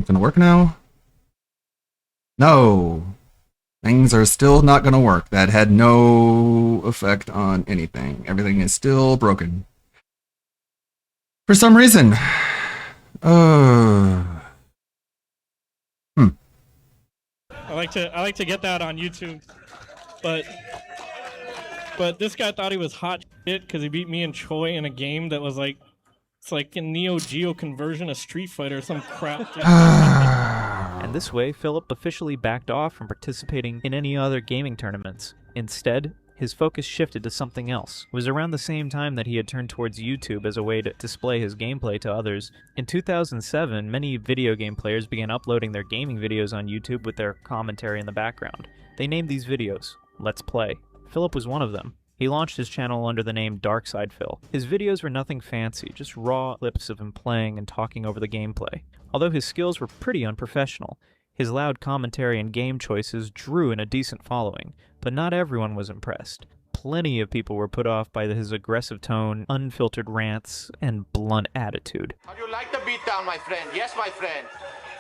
It's gonna work now? No. Things are still not gonna work. That had no effect on anything. Everything is still broken. For some reason. Uh. Hmm. I like to get that on YouTube, but this guy thought he was hot shit because he beat me and Choi in a game that was like, it's like a Neo Geo conversion of Street Fighter or some crap. And this way, Philip officially backed off from participating in any other gaming tournaments. Instead, his focus shifted to something else. It was around the same time that he had turned towards YouTube as a way to display his gameplay to others. In 2007, many video game players began uploading their gaming videos on YouTube with their commentary in the background. They named these videos Let's Play. Philip was one of them. He launched his channel under the name Darkside Phil. His videos were nothing fancy, just raw clips of him playing and talking over the gameplay. Although his skills were pretty unprofessional, his loud commentary and game choices drew in a decent following, but not everyone was impressed. Plenty of people were put off by his aggressive tone, unfiltered rants, and blunt attitude. How do you like the beatdown, my friend? Yes, my friend.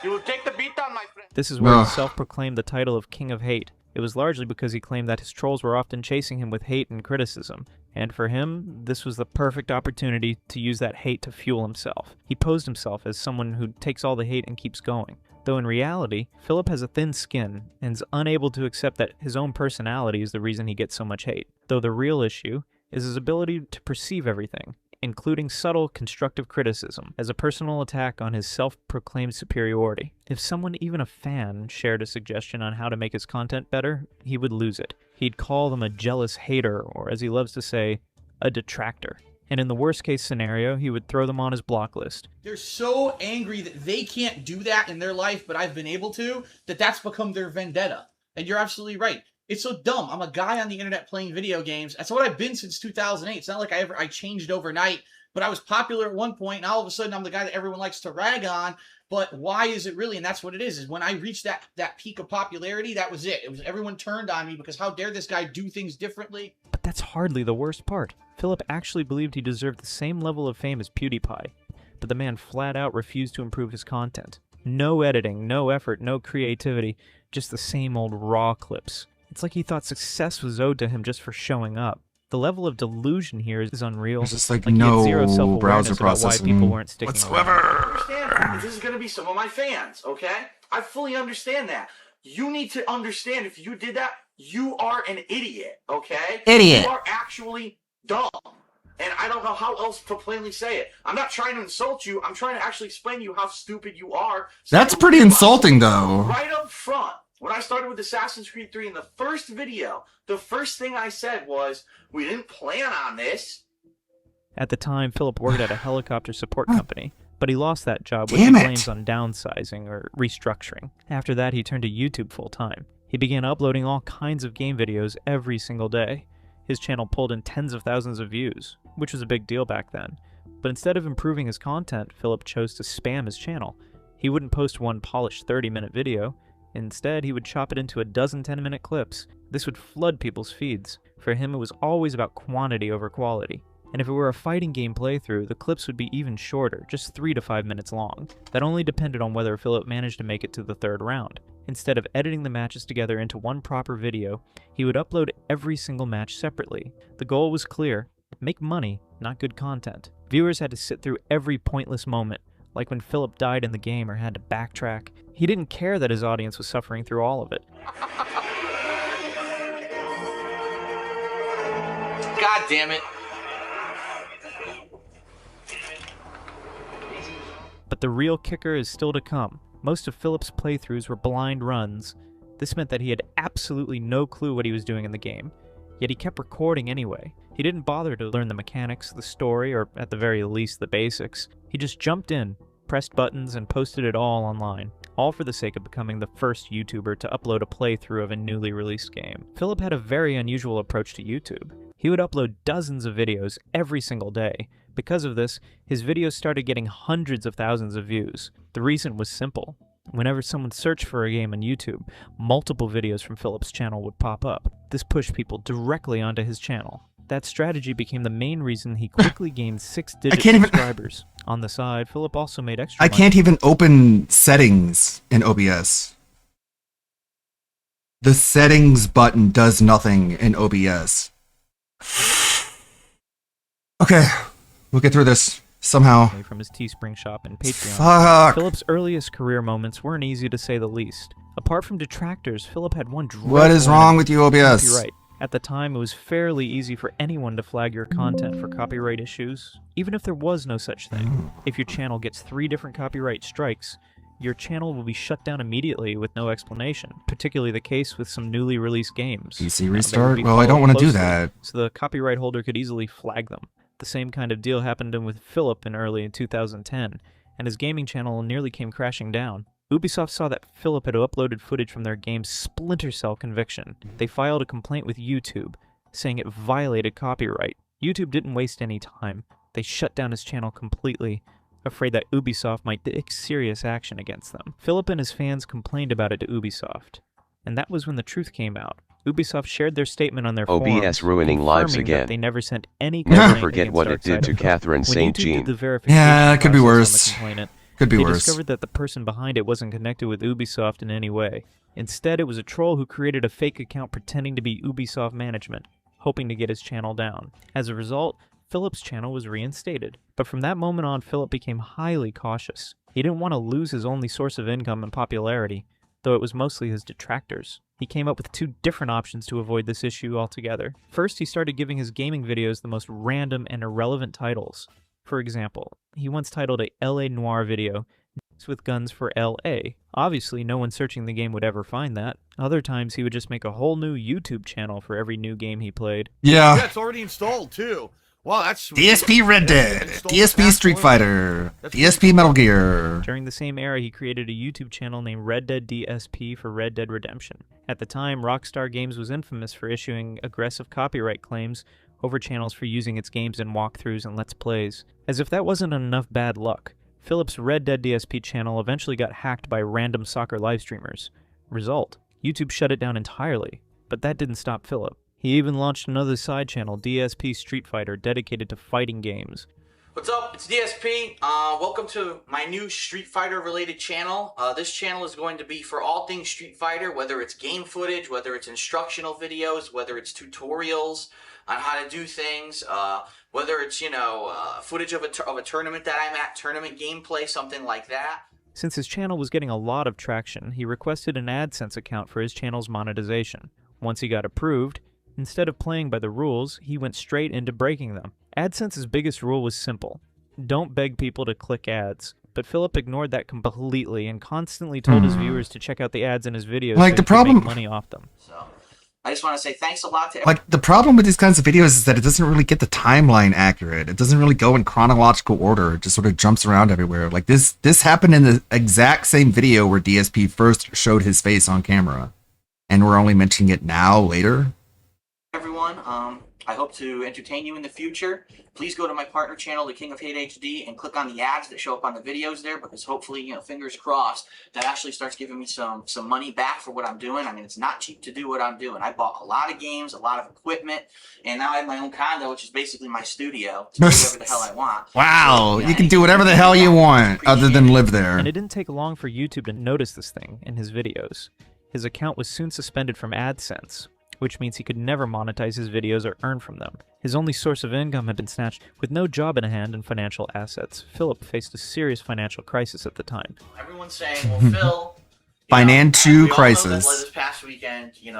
You will take the beatdown, my friend. This is where he self-proclaimed the title of King of Hate. It was largely because he claimed that his trolls were often chasing him with hate and criticism, and for him, this was the perfect opportunity to use that hate to fuel himself. He posed himself as someone who takes all the hate and keeps going. Though in reality, Philip has a thin skin and is unable to accept that his own personality is the reason he gets so much hate. Though the real issue is his ability to perceive everything, including subtle, constructive criticism, as a personal attack on his self-proclaimed superiority. If someone, even a fan, shared a suggestion on how to make his content better, he would lose it. He'd call them a jealous hater, or as he loves to say, a detractor. And in the worst-case scenario, he would throw them on his block list. They're so angry that they can't do that in their life, but I've been able to, that's become their vendetta. And you're absolutely right. It's so dumb. I'm a guy on the internet playing video games. That's what I've been since 2008. It's not like I changed overnight, but I was popular at one point, and all of a sudden I'm the guy that everyone likes to rag on. But why is it really? And that's what it is when I reached that peak of popularity, that was it. It was everyone turned on me because how dare this guy do things differently? But that's hardly the worst part. Philip actually believed he deserved the same level of fame as PewDiePie, but the man flat out refused to improve his content. No editing, no effort, no creativity, just the same old raw clips. It's like he thought success was owed to him just for showing up. The level of delusion here is unreal. There's just like he had no zero self-awareness browser about why processing people weren't sticking whatsoever. around. Understand, this is going to be some of my fans, okay? I fully understand that. You need to understand if you did that, you are an idiot, okay? Idiot. You are actually dumb. And I don't know how else to plainly say it. I'm not trying to insult you. I'm trying to actually explain to you how stupid you are. That's pretty insulting, though. Right up front, when I started with Assassin's Creed 3 in the first video, the first thing I said was, we didn't plan on this. At the time, Philip worked at a helicopter support company, but he lost that job, which he blames on downsizing or restructuring. After that, he turned to YouTube full-time. He began uploading all kinds of game videos every single day. His channel pulled in tens of thousands of views, which was a big deal back then. But instead of improving his content, Philip chose to spam his channel. He wouldn't post one polished 30-minute video. Instead, he would chop it into a dozen 10-minute clips. This would flood people's feeds. For him, it was always about quantity over quality. And if it were a fighting game playthrough, the clips would be even shorter, just 3 to 5 minutes long. That only depended on whether Philip managed to make it to the third round. Instead of editing the matches together into one proper video, he would upload every single match separately. The goal was clear: make money, not good content. Viewers had to sit through every pointless moment, like when Philip died in the game or had to backtrack. He didn't care that his audience was suffering through all of it. God damn it. But the real kicker is still to come. Most of Philip's playthroughs were blind runs. This meant that he had absolutely no clue what he was doing in the game, yet he kept recording anyway. He didn't bother to learn the mechanics, the story, or at the very least the basics. He just jumped in, pressed buttons, and posted it all online, all for the sake of becoming the first YouTuber to upload a playthrough of a newly released game. Philip had a very unusual approach to YouTube. He would upload dozens of videos every single day. Because of this, his videos started getting hundreds of thousands of views. The reason was simple. Whenever someone searched for a game on YouTube, multiple videos from Philip's channel would pop up. This pushed people directly onto his channel. That strategy became the main reason he quickly gained 6-digit subscribers. On the side, Philip also made extra I money. can't even open settings in OBS. The settings button does nothing in OBS. Okay, we'll get through this somehow. From his Teespring shop and Patreon. Fuck. Philip's earliest career moments weren't easy to say the least. Apart from detractors, Philip had one dreadful What is wrong enemy: with you, OBS? copyright. At the time, it was fairly easy for anyone to flag your content for copyright issues, even if there was no such thing. If your channel gets 3 different copyright strikes, your channel will be shut down immediately with no explanation, particularly the case with some newly released games. PC Now, they would restart? be Well, I don't followed want to do closely, that. so the copyright holder could easily flag them. The same kind of deal happened with Philip in early 2010, and his gaming channel nearly came crashing down. Ubisoft saw that Philip had uploaded footage from their game Splinter Cell Conviction. They filed a complaint with YouTube, saying it violated copyright. YouTube didn't waste any time. They shut down his channel completely, afraid that Ubisoft might take serious action against them. Philip and his fans complained about it to Ubisoft, and that was when the truth came out. Ubisoft shared their statement on their OBS forums, ruining lives confirming that again. they never sent any Never complaint forget against what it did to Darksiders. Catherine When St. YouTube Jean. did the verification Yeah, it could be process on the worse. complainant, Could be they worse. discovered that the person behind it wasn't connected with Ubisoft in any way. Instead, it was a troll who created a fake account pretending to be Ubisoft management, hoping to get his channel down. As a result, Philip's channel was reinstated. But from that moment on, Philip became highly cautious. He didn't want to lose his only source of income and popularity, though it was mostly his detractors. He came up with 2 different options to avoid this issue altogether. First, he started giving his gaming videos the most random and irrelevant titles. For example, he once titled a LA Noire video, with guns for LA. Obviously, no one searching the game would ever find that. Other times, he would just make a whole new YouTube channel for every new game he played. Yeah, Yeah. it's already installed too. Wow, that's sweet. DSP Red Dead, Installed DSP past Street one. Fighter, That's DSP Metal Gear. During the same era, he created a YouTube channel named Red Dead DSP for Red Dead Redemption. At the time, Rockstar Games was infamous for issuing aggressive copyright claims over channels for using its games in walkthroughs and Let's Plays. As if that wasn't enough bad luck, Philip's Red Dead DSP channel eventually got hacked by random soccer live streamers. Result: YouTube shut it down entirely. But that didn't stop Philip. He even launched another side channel, DSP Street Fighter, dedicated to fighting games. What's up? It's DSP. Welcome to my new Street Fighter related channel. This channel is going to be for all things Street Fighter, whether it's game footage, whether it's instructional videos, whether it's tutorials on how to do things, whether it's, footage of a tournament that I'm at, tournament gameplay, something like that. Since his channel was getting a lot of traction, he requested an AdSense account for his channel's monetization. Once he got approved, instead of playing by the rules, he went straight into breaking them. AdSense's biggest rule was simple: don't beg people to click ads. But Philip ignored that completely and constantly told his viewers to check out the ads in his videos Like, so the he could problem- make money off them. So I just want to say thanks a lot to Like, the problem with these kinds of videos is that it doesn't really get the timeline accurate. It doesn't really go in chronological order. It just sort of jumps around everywhere. Like, this happened in the exact same video where DSP first showed his face on camera. And we're only mentioning it now, later. everyone. I hope to entertain you in the future. Please go to my partner channel, The King of Hate HD, and click on the ads that show up on the videos there, because hopefully, fingers crossed, that actually starts giving me some money back for what I'm doing. I mean, it's not cheap to do what I'm doing. I bought a lot of games, a lot of equipment, and now I have my own condo, which is basically my studio, to do whatever the hell I want. Wow, So, you can do whatever the hell you want, other than live there. And it didn't take long for YouTube to notice this thing in his videos. His account was soon suspended from AdSense, which means he could never monetize his videos or earn from them. His only source of income had been snatched. With no job in hand and financial assets, Philip faced a serious financial crisis at the time. Everyone's saying, well, Phil, Financial we all know that, crisis. like, this past weekend, your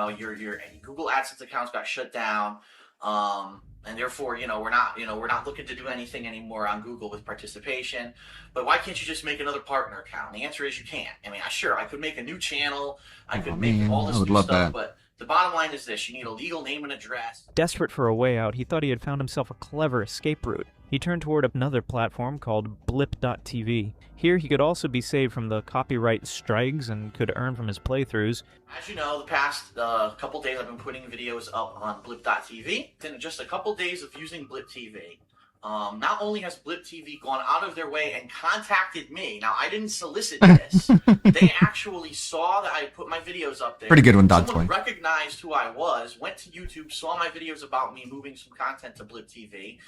Google AdSense accounts got shut down, and therefore, we're not looking to do anything anymore on Google with participation. But why can't you just make another partner account? And the answer is you can't. I mean, I could make a new channel, I could make man, all this I would new love stuff, that. but the bottom line is this: you need a legal name and address. Desperate for a way out, he thought he had found himself a clever escape route. He turned toward another platform called blip.tv. Here he could also be saved from the copyright strikes and could earn from his playthroughs. As you know, the past couple days I've been putting videos up on blip.tv. In just a couple days of using blip.tv, not only has blip.tv gone out of their way and contacted me. Now, I didn't solicit this. They actually saw that I put my videos up there. Pretty good one, Someone Dodge. recognized who I was, went to YouTube, saw my videos about me moving some content to blip.tv,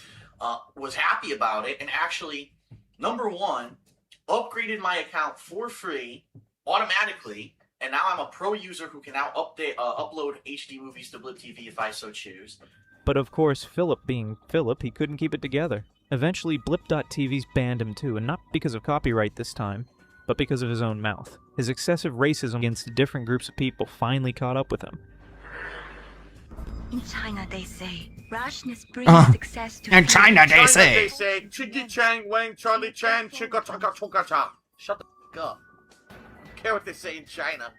was happy about it, and actually Number one, upgraded my account for free automatically, and now I'm a pro user who can now upload HD movies to Blip TV if I so choose. But of course, Philip being Philip, he couldn't keep it together. Eventually, Blip.tv's banned him too, and not because of copyright this time, but because of his own mouth. His excessive racism against different groups of people finally caught up with him. In China, they say, rashness brings success to In China, they They say. say, Chiggy Chang, Wang, Charlie Chan, Chicka Chaka Chunka Cha. Shut the f up. I don't care what they say in China.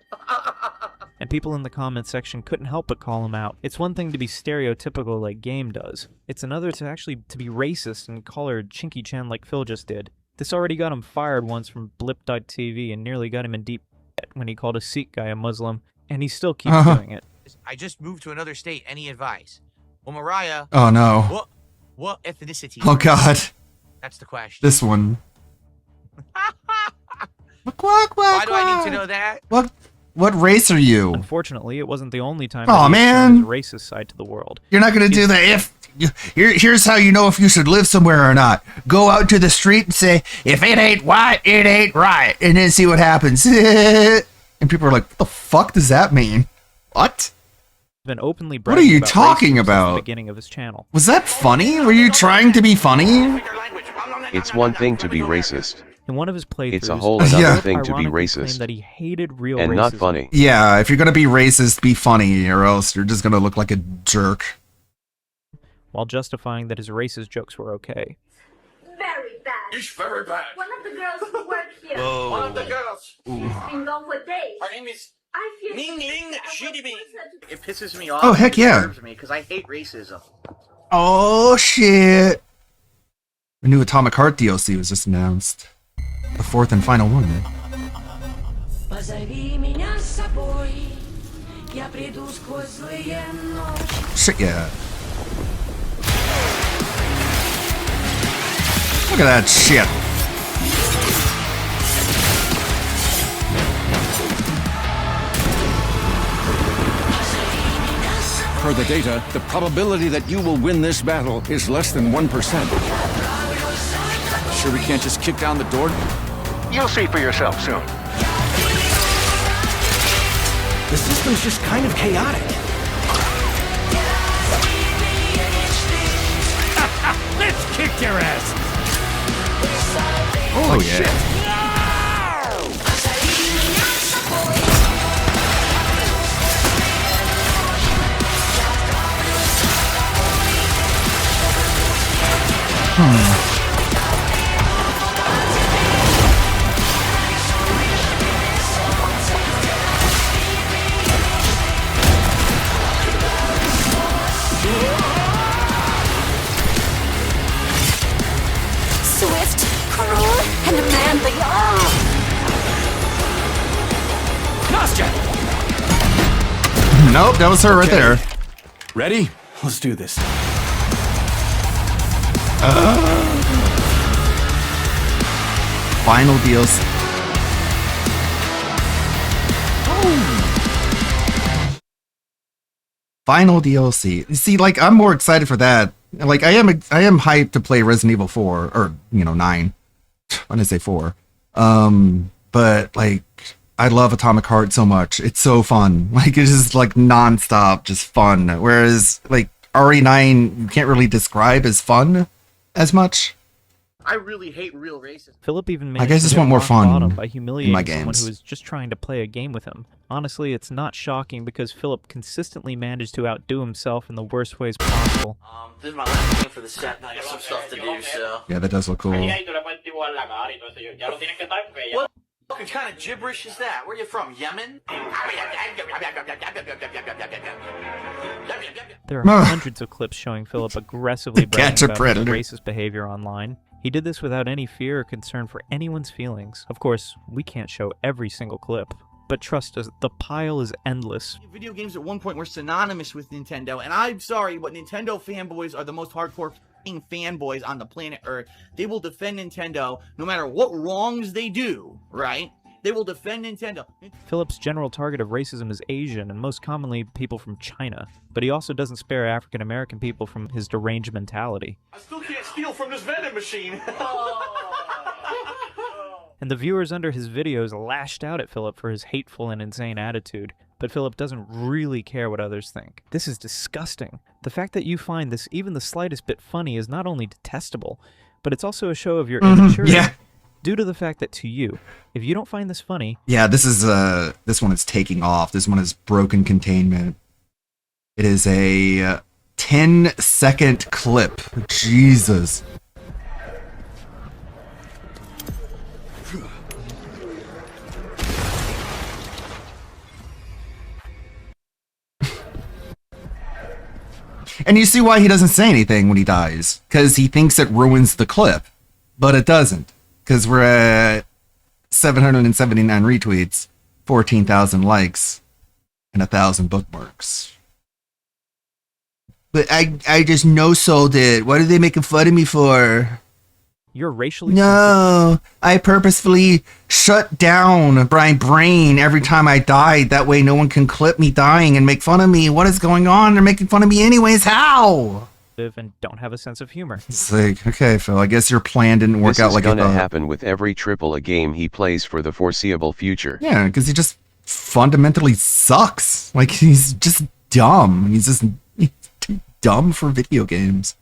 And people in the comments section couldn't help but call him out. It's one thing to be stereotypical like Game does. It's another to be racist and call her Chinky Chan like Phil just did. This already got him fired once from Blip.tv and nearly got him in deep debt when he called a Sikh guy a Muslim, and he still keeps doing it. I just moved to another state. Any advice? Well, Mariah, Oh no. what ethnicity? Oh god. That's the question. This one. Why do I need to know that? What race are you? Unfortunately, it wasn't the only time Aw, that he had man. shown his racist side to the world. You're not gonna do that. Here's how you know if you should live somewhere or not. Go out to the street and say, if it ain't white, it ain't right, and then see what happens. And people are like, what the fuck does that mean? What? Been openly What are you bragging talking racism since about? the beginning of his channel. Was that funny? Were you trying to be funny? It's one thing to be racist, In one of his playthroughs, it's a whole Yeah. another thing to be ironically racist, claimed that he hated real and racism. not funny. Yeah, if you're gonna be racist, be funny, or else you're just gonna look like a jerk. while justifying that his racist jokes were okay. Very bad. It's very bad. One of the girls who work here. Whoa. One of the girls. She's been gone for days. Her name is I feel Ning Ling Shidibing. It pisses me off. Oh, heck yeah. It disturbs me because I hate racism. Oh shit! The new Atomic Heart DLC was just announced. The fourth and final one. Shit, yeah. Look at that shit. Per the data, the probability that you will win this battle is less than 1%. Sure we can't just kick down the door? You'll see for yourself soon. The system's just kind of chaotic. Let's kick your ass! Oh yeah. Swift, cruel, and manly. Nastya! Nope, that was her right there. Ready? Let's do this. Final DLC. Final DLC. You see, like, I'm more excited for that. Like, I am hyped to play Resident Evil 4, or, 9. When I say 4. But, like, I love Atomic Heart so much. It's so fun. Like, it's just, like, non-stop, just fun. Whereas, like, RE9, you can't really describe as fun as much. I really hate real racism. Philip even I managed guys to just hit want more rock fun bottom by in humiliating my someone games. who was just trying to play a game with him. Honestly, it's not shocking because Philip consistently managed to outdo himself in the worst ways possible. This is my last game for the set, and I got some stuff to do, so... Yeah, that does look cool. What fucking kind of gibberish is that? Where are you from, Yemen? There are hundreds of clips showing Philip aggressively Catch bragging a about his predator. racist behavior online. He did this without any fear or concern for anyone's feelings. Of course, we can't show every single clip, but trust us, the pile is endless. Video games at one point were synonymous with Nintendo, and I'm sorry, but Nintendo fanboys are the most hardcore f***ing fanboys on the planet Earth. They will defend Nintendo no matter what wrongs they do, right? They will defend Nintendo. Philip's general target of racism is Asian, and most commonly people from China, but he also doesn't spare African American people from his deranged mentality. I still can't steal from this vending machine. and the viewers under his videos lashed out at Philip for his hateful and insane attitude. But Philip doesn't really care what others think. This is disgusting. The fact that you find this even the slightest bit funny is not only detestable, but it's also a show of your immaturity. Yeah. Due to the fact that to you, if you don't find this funny... Yeah, this one is taking off. This one is broken containment. It is a 10-second clip. Jesus. And you see why he doesn't say anything when he dies. Because he thinks it ruins the clip. But it doesn't. Because we're at 779 retweets, 14,000 likes, and 1,000 bookmarks. But I just no-sold it. What are they making fun of me for? You're racially No, I purposefully shut down my brain every time I died. That way no one can clip me dying and make fun of me. What is going on? They're making fun of me anyways. How? And don't have a sense of humor. It's like, okay, Phil, I guess your plan didn't work out like you thought. This is gonna happen with every AAA game he plays for the foreseeable future. Yeah, because he just fundamentally sucks. Like, he's just dumb. He's too dumb for video games.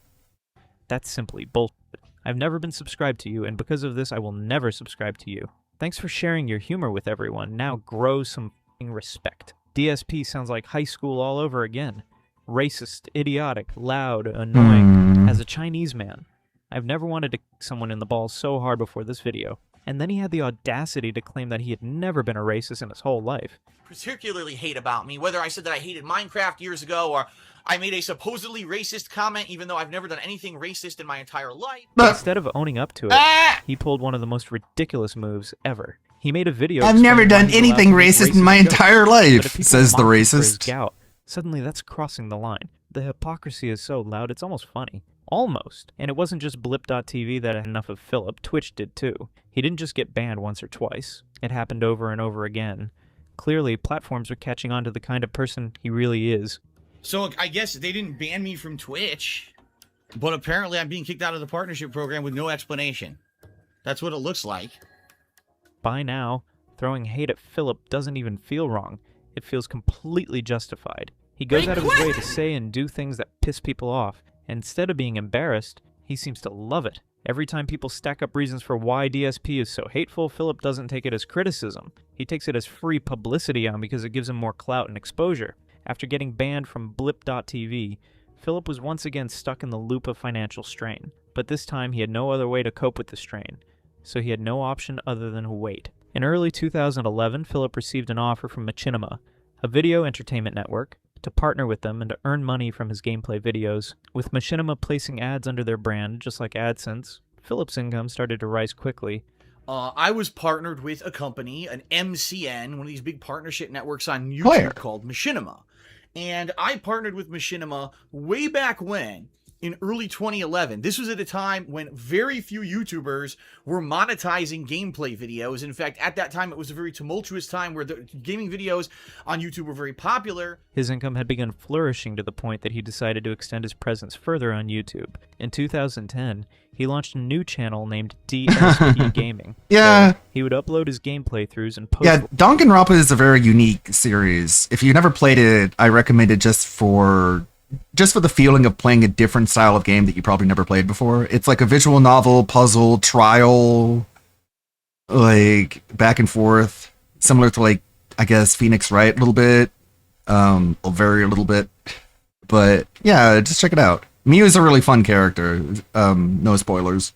That's simply bullshit. I've never been subscribed to you, and because of this, I will never subscribe to you. Thanks for sharing your humor with everyone. Now grow some f***ing respect. DSP sounds like high school all over again. Racist, idiotic, loud, annoying, as a Chinese man. I've never wanted to kick someone in the balls so hard before this video. And then he had the audacity to claim that he had never been a racist in his whole life. Particularly hate about me, whether I said that I hated Minecraft years ago or I made a supposedly racist comment even though I've never done anything racist in my entire life. But instead of owning up to it, he pulled one of the most ridiculous moves ever. He made a video. I've never done anything racist in my entire life, says the racist. Gout, suddenly that's crossing the line. The hypocrisy is so loud, it's almost funny. Almost. And it wasn't just blip.tv that had enough of Philip, Twitch did too. He didn't just get banned once or twice. It happened over and over again. Clearly, platforms are catching on to the kind of person he really is. So I guess they didn't ban me from Twitch, but apparently I'm being kicked out of the partnership program with no explanation. That's what it looks like. By now, throwing hate at Philip doesn't even feel wrong. It feels completely justified. He goes out of his way to say and do things that piss people off, and instead of being embarrassed, he seems to love it. Every time people stack up reasons for why DSP is so hateful, Philip doesn't take it as criticism. He takes it as free publicity because it gives him more clout and exposure. After getting banned from blip.tv, Philip was once again stuck in the loop of financial strain. But this time he had no other way to cope with the strain, so he had no option other than to wait. In early 2011, Philip received an offer from Machinima, a video entertainment network, to partner with them and to earn money from his gameplay videos. With Machinima placing ads under their brand, just like AdSense, Philip's income started to rise quickly. I was partnered with a company, an MCN, one of these big partnership networks on YouTube called Machinima. And I partnered with Machinima way back when, in early 2011. This was at a time when very few YouTubers were monetizing gameplay videos. In fact, at that time, it was a very tumultuous time where the gaming videos on YouTube were very popular. His income had begun flourishing to the point that he decided to extend his presence further on YouTube. In 2010, he launched a new channel named DSP Gaming. Yeah. He would upload his game playthroughs and post... Yeah, Danganronpa is a very unique series. If you never played it, I recommend it just for the feeling of playing a different style of game that you probably never played before. It's like a visual novel, puzzle, trial, like back and forth, similar to like, I guess, Phoenix Wright a little bit, very little bit, but yeah, just check it out. Miu is a really fun character. No spoilers.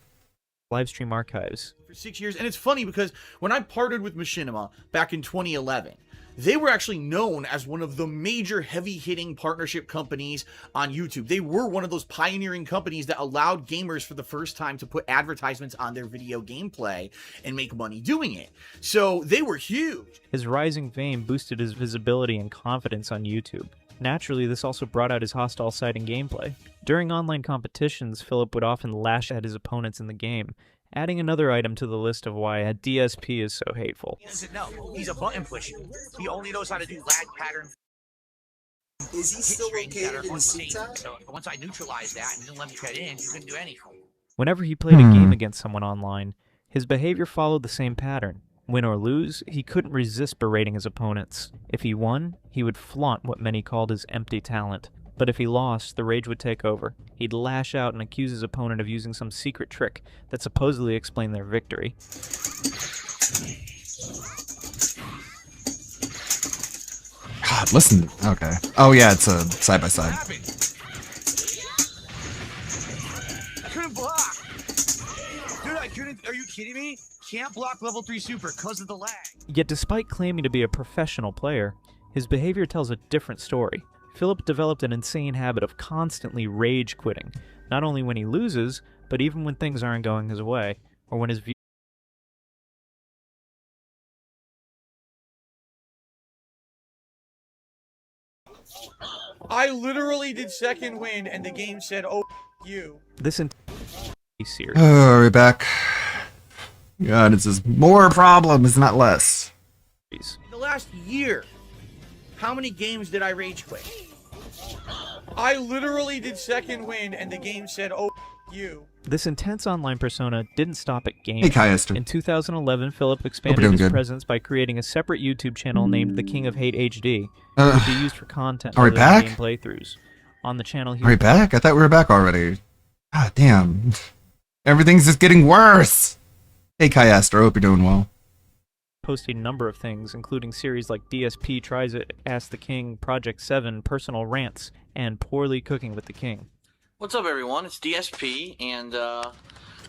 Livestream archives. For 6 years, and it's funny because when I partnered with Machinima back in 2011, they were actually known as one of the major heavy-hitting partnership companies on YouTube. They were one of those pioneering companies that allowed gamers for the first time to put advertisements on their video gameplay and make money doing it. So they were huge. His rising fame boosted his visibility and confidence on YouTube. Naturally, this also brought out his hostile side in gameplay. During online competitions, Philip would often lash at his opponents in the game, adding another item to the list of why a DSP is so hateful. He doesn't know. He's a button pusher. He only knows how to do lag pattern. Is he still located in Sita? So once I neutralized that and didn't let me get in, you couldn't do anything. Whenever he played a game against someone online, His behavior followed the same pattern. Win or lose, he couldn't resist berating his opponents. If he won, he would flaunt what many called his empty talent. But if he lost, the rage would take over. He'd lash out and accuse his opponent of using some secret trick that supposedly explained their victory. God, listen. Okay. Oh yeah, it's a side-by-side. I couldn't block. Dude, I couldn't. Are you kidding me? Can't block level 3 super because of the lag. Yet despite claiming to be a professional player, his behavior tells a different story. Philip developed an insane habit of constantly rage quitting, not only when he loses, but even when things aren't going his way, or when his view. I literally did second win, and the game said, "Oh, you." This entire series. Oh, we're back. God, it's just more problems, not less. In the last year, how many games did I rage quit? I literally did second win, and the game said, "Oh, you." This intense online persona didn't stop at games. Hey, Kai Esther. In 2011, Philip expanded his presence by creating a separate YouTube channel named The King of Hate HD, which would be used for content Are we other than back? game playthroughs. On the channel, he Are we back? I thought we were back already. God damn. Everything's just getting worse. Hey, Kai Esther. Hope you're doing well. posted a number of things, including series like DSP Tries It, Ask the King, Project 7, Personal Rants, and Poorly Cooking with the King. What's up, everyone? It's DSP, and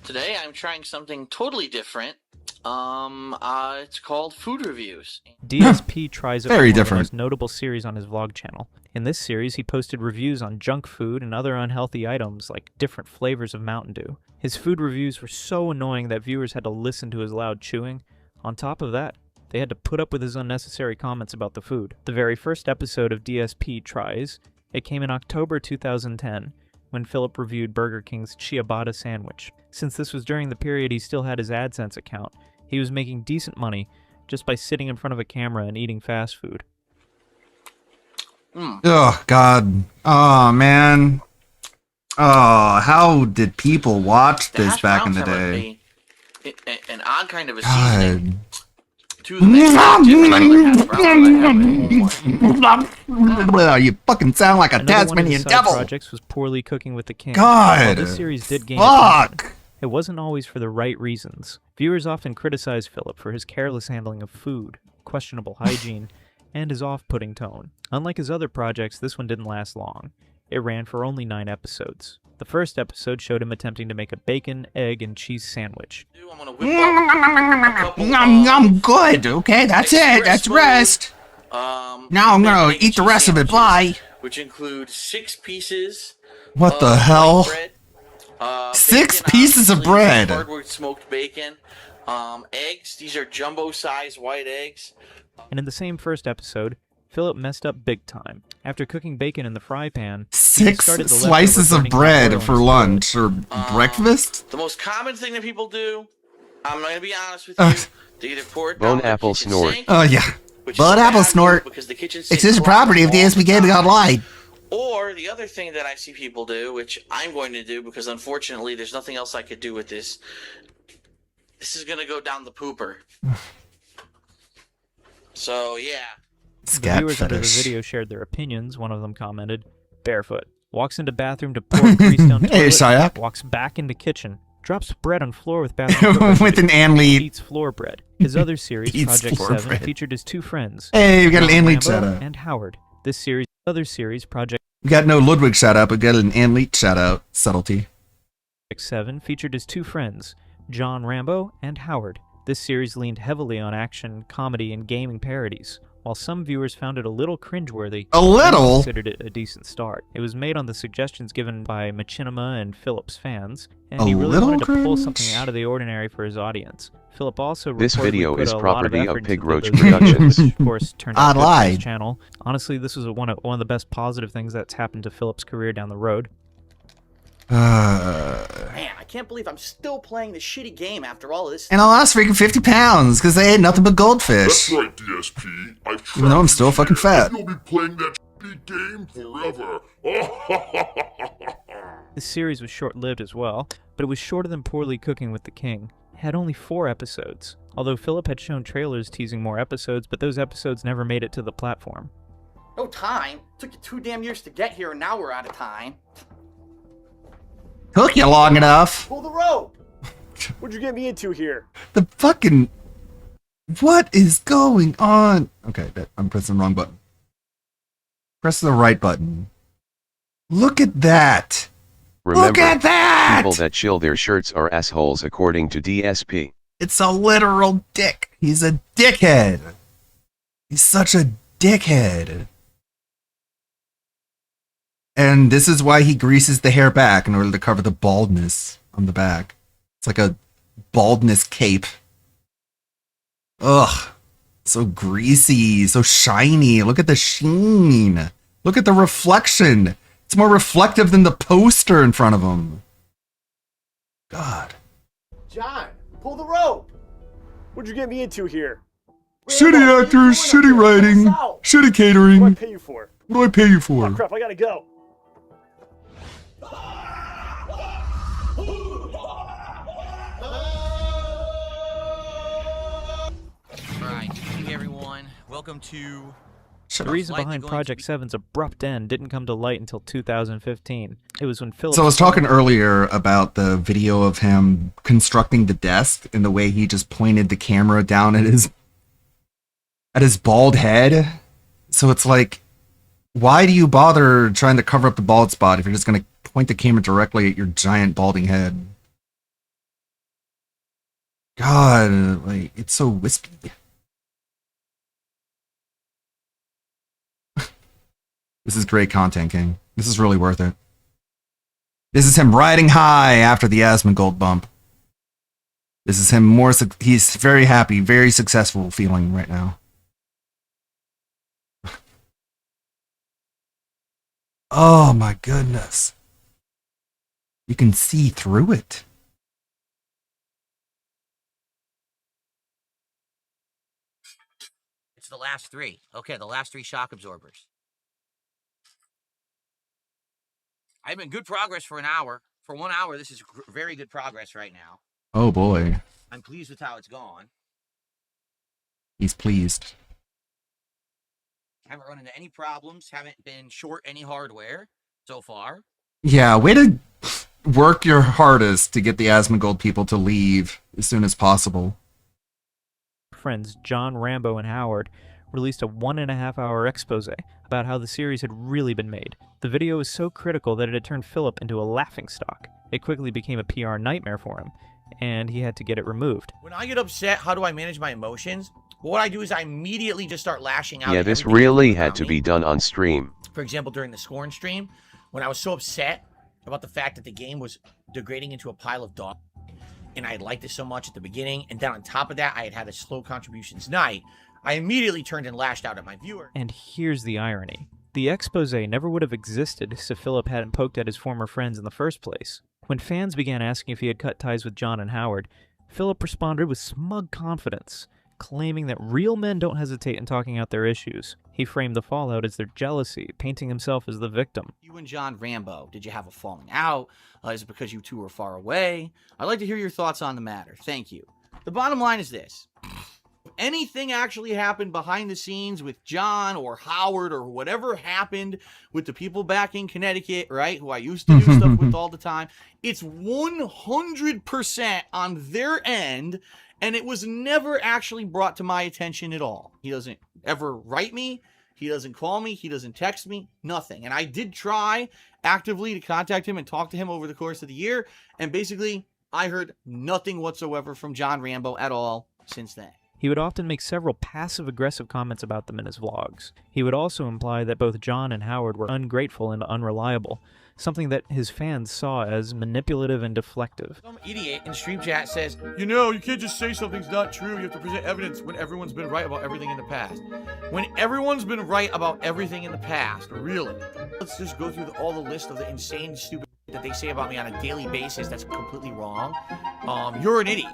today I'm trying something totally different. It's called food reviews. DSP Tries It Very was one of the different. most notable series on his vlog channel. In this series, he posted reviews on junk food and other unhealthy items like different flavors of Mountain Dew. His food reviews were so annoying that viewers had to listen to his loud chewing. On top of that, they had to put up with his unnecessary comments about the food. The very first episode of DSP Tries, it came in October 2010, when Philip reviewed Burger King's ciabatta sandwich. Since this was during the period he still had his AdSense account, he was making decent money just by sitting in front of a camera and eating fast food. Oh, God. Oh, man. Oh, how did people watch The this hash back in browns the have day? an odd kind of a God. seasoning to them. They taste different than the hash browns I have at home. You fucking sound like a Another one of Tasmanian his side devil. projects was Poorly Cooking with the King. God. While this series did gain Fuck. attention, it wasn't always for the right reasons. Viewers often criticized Philip for his careless handling of food, questionable hygiene, and his off-putting tone. Unlike his other projects, this one didn't last long. It ran for only 9 episodes. The first episode showed him attempting to make a bacon, egg, and cheese sandwich. I'm gonna whip up a couple I'm good. Okay, that's it. That's rest. Now I'm gonna eat the rest of it. Bye. Which include 6 pieces. What the of hell? white bread, 6 bacon, pieces of obviously, bread. Hardwood smoked bacon. Eggs. These are jumbo-sized white eggs. And in the same first episode, Philip messed up big time. After cooking bacon in the fry pan, he 6 started the slices leftover of burning hot bread oil for in his lunch toilet. or breakfast? The most common thing that people do, I'm gonna be honest with you, they either pour it down Bone their apple kitchen snort. sink, Oh, yeah. which Bone is a apple bad snort. move because the kitchen It's sink his clogs property of all the SB the Gaming time. Online. Or the other thing that I see people do, which I'm going to do because unfortunately there's nothing else I could do with this. This is gonna go down the pooper. So yeah. The Scat viewers under the fetish. video shared their opinions. One of them commented, barefoot. Walks into bathroom to pour grease down toilet. Hey, Shayak. Walks back into kitchen. Drops bread on floor with bathroom equipment. With an Ann Lee. Eats floor bread. His other series, Eats Project floor 7, bread. featured his 2 friends. Hey, we got an John Ann Lee Rambo shout out. and Howard. This series, other series, Project We got no Ludwig shout out, but we got an Ann Lee shout out. Subtlety. 7 featured his 2 friends, John Rambo and Howard. This series leaned heavily on action, comedy, and gaming parodies. While some viewers found it a little cringeworthy, A little? many considered it a decent start. It was made on the suggestions given by Machinima and Philip's fans, and he A really little wanted to pull cringe? something out of the ordinary for his audience. Philip also This reportedly video put is a lot property of effort into Pig Roach those videos, Productions. which of course turned I out good for his lied. channel. Honestly, this was one of the best positive things that's happened to Philip's career down the road. Man, I can't believe I'm still playing this shitty game after all of this. And I lost freaking 50 pounds because they ate nothing but goldfish. That's right, DSP. I've Even though I'm still fucking fat. You'll be playing that shitty game forever. This series was short-lived as well, but it was shorter than Poorly Cooking with the King. had only 4 episodes, although Philip had shown trailers teasing more episodes, but those episodes never made it to the platform. No time. Took you 2 damn years to get here, and now we're out of time. Took you long enough. Pull the rope. What'd you get me into here? The fucking... What is going on? Okay, I'm pressing the wrong button. Press the right button. Look at that. Remember, Look at that! people that chill their shirts are assholes according to DSP. It's a literal dick. He's a dickhead. He's such a dickhead. And this is why he greases the hair back in order to cover the baldness on the back. It's like a baldness cape. Ugh. So greasy, so shiny. Look at the sheen. Look at the reflection. It's more reflective than the poster in front of him. God. John, pull the rope. What'd you get me into here? Shitty actors, shitty writing, shitty catering. What do I pay you for? What do I pay you for? Oh crap, I gotta go. Alright, hey everyone. Welcome to... The reason behind Project 7's abrupt end didn't come to light until 2015. It was when Philip... So I was talking earlier about the video of him constructing the desk and the way he just pointed the camera down at his bald head. So it's like, why do you bother trying to cover up the bald spot if you're just going to point the camera directly at your giant balding head? God, like, it's so wispy. This is great content, King. This is really worth it. This is him riding high after the Asmongold bump. This is him more... He's very happy, very successful feeling right now. Oh my goodness. You can see through it. It's the last 3. Okay, the last 3 shock absorbers. I've been good progress for an hour. For 1 hour, this is very good progress right now. Oh boy. I'm pleased with how it's gone. He's pleased. Haven't run into any problems. Haven't been short any hardware so far. Yeah, way to work your hardest to get the Asmongold people to leave as soon as possible. Friends John, Rambo, and Howard released a 1.5-hour expose about how the series had really been made. The video was so critical that it had turned Philip into a laughingstock. It quickly became a PR nightmare for him, and he had to get it removed. When I get upset, how do I manage my emotions? What I do is I immediately just start lashing out. Yeah, this really had to be done on stream. For example, during the Scorn stream, when I was so upset about the fact that the game was degrading into a pile of dog, and I had liked it so much at the beginning, and then on top of that, I had had a slow contributions night, I immediately turned and lashed out at my viewer. And here's the irony. The expose never would have existed if Philip hadn't poked at his former friends in the first place. When fans began asking if he had cut ties with John and Howard, Philip responded with smug confidence, claiming that real men don't hesitate in talking out their issues. He framed the fallout as their jealousy, painting himself as the victim. You and John Rambo, did you have a falling out? Is it because you two were far away? I'd like to hear your thoughts on the matter. Thank you. The bottom line is this. If anything actually happened behind the scenes with John or Howard or whatever happened with the people back in Connecticut, right, who I used to do stuff with all the time, it's 100% on their end, and it was never actually brought to my attention at all. He doesn't ever write me. He doesn't call me. He doesn't text me. Nothing. And I did try actively to contact him and talk to him over the course of the year. And basically, I heard nothing whatsoever from John Rambo at all since then. He would often make several passive-aggressive comments about them in his vlogs. He would also imply that both John and Howard were ungrateful and unreliable, something that his fans saw as manipulative and deflective. Some idiot in stream chat says, you know, you can't just say something's not true. You have to present evidence when everyone's been right about everything in the past. When everyone's been right about everything in the past, really? Let's just go through all the list of the insane, stupid that they say about me on a daily basis that's completely wrong. You're an idiot.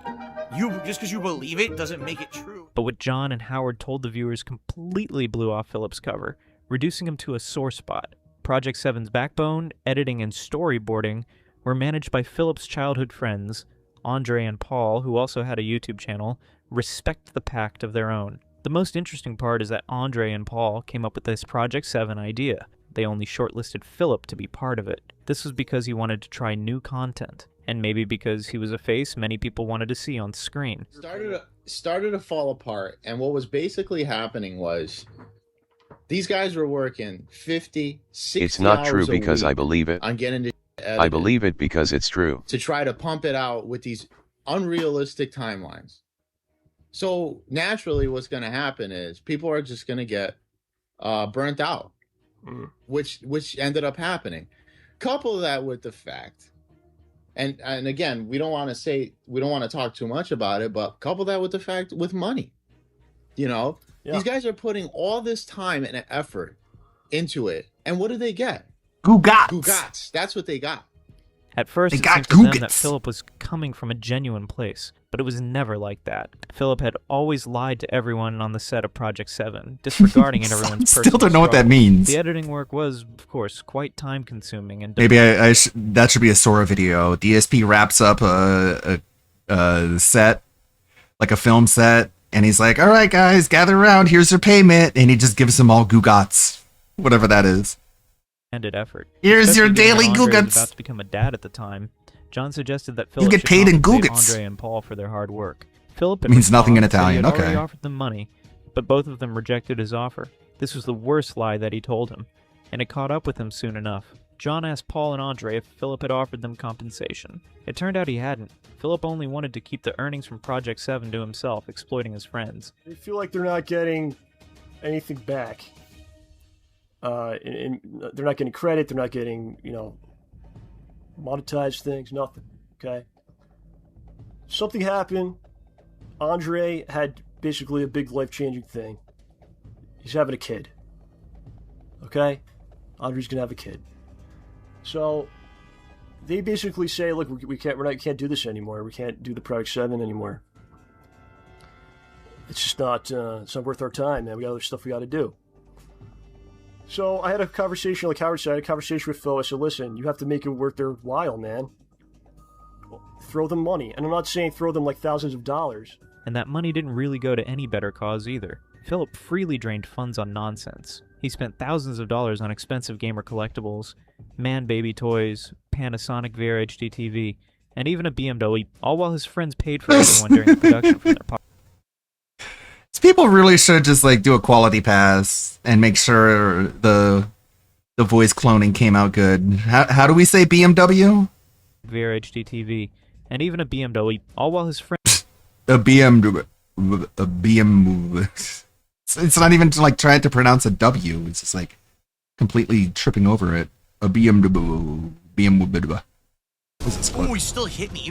Just because you believe it doesn't make it true. But what John and Howard told the viewers completely blew off Philip's cover, reducing him to a sore spot. Project 7's backbone, editing, and storyboarding were managed by Philip's childhood friends, Andre and Paul, who also had a YouTube channel, respect the pact of their own. The most interesting part is that Andre and Paul came up with this Project 7 idea. They only shortlisted Philip to be part of it. This was because he wanted to try new content, and maybe because he was a face many people wanted to see on screen. Started to fall apart, and what was basically happening was these guys were working 50, 60 It's not hours true a because I week believe it. on getting to I believe it because it's true. to try to pump it out with these unrealistic timelines. So naturally what's going to happen is people are just going to get burnt out, which ended up happening. Couple that with the fact, and again, we don't want to talk too much about it, but couple that with the fact with money. You know, these guys are putting all this time and effort into it, and what do they get? Gugats. That's what they got. At first, it seemed to them that Philip was coming from a genuine place, but it was never like that. Philip had always lied to everyone on the set of Project 7, disregarding everyone's personal Still don't know what that struggle. means. The editing work was, of course, quite time-consuming and Maybe that should be a Sora video. DSP wraps up a set, like a film set, and he's like, "All right, guys, gather around. Here's your payment," and he just gives them all Gugats, whatever that is. effort. Here's your Especially given daily that Andre was Gugats. about to become a dad at the time. John suggested that Philip get should paid in compensate Gugats. Andre and Paul for their hard work. Philip Means nothing in said he Italian, had already okay. offered them money, but both of them rejected his offer. This was the worst lie that he told him, and it caught up with him soon enough. John asked Paul and Andre if Philip had offered them compensation. It turned out he hadn't. Philip only wanted to keep the earnings from Project 7 to himself, exploiting his friends. They feel like they're not getting anything back. And they're not getting credit. They're not getting, monetized things. Nothing. Okay. Something happened. Andre had basically a big life-changing thing. He's having a kid. Okay. Andre's gonna have a kid. So they basically say, look, we can't do this anymore. We can't do the Project 7 anymore. It's just not. It's not worth our time, man. We got other stuff we got to do. So I had a conversation, like Howard said, I had a conversation with Phil. I said, listen, you have to make it worth their while, man. Throw them money. And I'm not saying throw them like thousands of dollars. And that money didn't really go to any better cause either. Philip freely drained funds on nonsense. He spent thousands of dollars on expensive gamer collectibles, man-baby toys, Panasonic VRHD TV, and even a BMW, all while his friends paid for everyone during the production from their pocket. People really should just like do a quality pass and make sure the voice cloning came out good. How do we say BMW? VRHD TV, and even a BMW, all while his friends... A BMW. It's not even like trying to pronounce a W. It's just like completely tripping over it. A BMW. What's this Oh, he still hit me.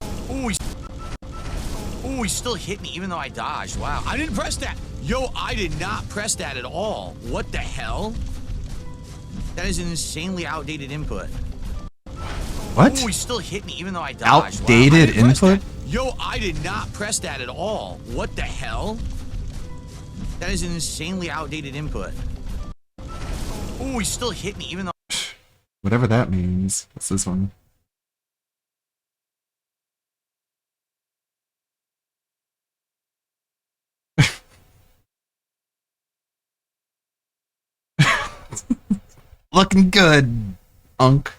Oh, he still hit me even though I dodged. Wow. I didn't press that. Yo, I did not press that at all. What the hell? That is an insanely outdated input. What? Oh, he still hit me even though I dodged. Outdated wow. I didn't press input? that. Yo, I did not press that at all. What the hell? That is an insanely outdated input. Oh, he still hit me even though... Whatever that means. What's this one? Looking good, Unk.